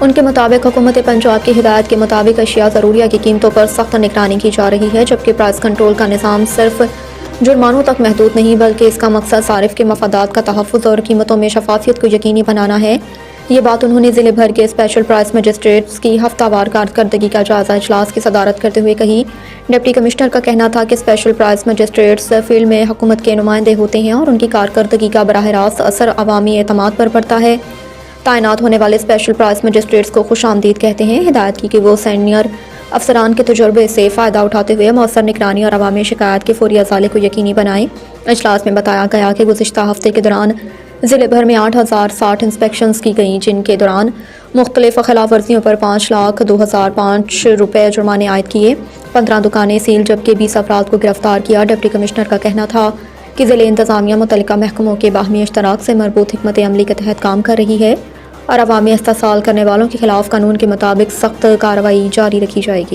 ان کے مطابق حکومت پنجاب کی ہدایت کے مطابق اشیاء ضروریہ کی قیمتوں پر سخت نگرانی کی جا رہی ہے، جبکہ پرائس کنٹرول کا نظام صرف جرمانوں تک محدود نہیں بلکہ اس کا مقصد صارف کے مفادات کا تحفظ اور قیمتوں میں شفافیت کو یقینی بنانا ہے۔ یہ بات انہوں نے ضلع بھر کے اسپیشل پرائس مجسٹریٹس کی ہفتہ وار کارکردگی کا جائزہ اجلاس کی صدارت کرتے ہوئے کہی۔ ڈپٹی کمشنر کا کہنا تھا کہ اسپیشل پرائس مجسٹریٹس فیلڈ میں حکومت کے نمائندے ہوتے ہیں اور ان کی کارکردگی کا براہ راست اثر عوامی اعتماد پر پڑتا ہے۔ تعینات ہونے والے اسپیشل پرائس مجسٹریٹس کو خوش آمدید کہتے ہیں۔ ہدایت کی کہ وہ سینئر افسران کے تجربے سے فائدہ اٹھاتے ہوئے مؤثر نگرانی اور عوامی شکایات کے فوری ازالے کو یقینی بنائیں۔ اجلاس میں بتایا گیا کہ گزشتہ ہفتے کے دوران ضلع بھر میں 8060 انسپیکشنز کی گئیں، جن کے دوران مختلف خلاف ورزیوں پر 5,02,005 روپے جرمانے عائد کیے، 15 دکانیں سیل جبکہ 20 افراد کو گرفتار کیا۔ ڈپٹی کمشنر کا کہنا تھا کہ ضلع انتظامیہ متعلقہ محکموں کے باہمی اشتراک سے مربوط حکمت عملی کے تحت کام کر رہی ہے اور عوامی استحصال کرنے والوں کے خلاف قانون کے مطابق سخت کارروائی جاری رکھی جائے گی۔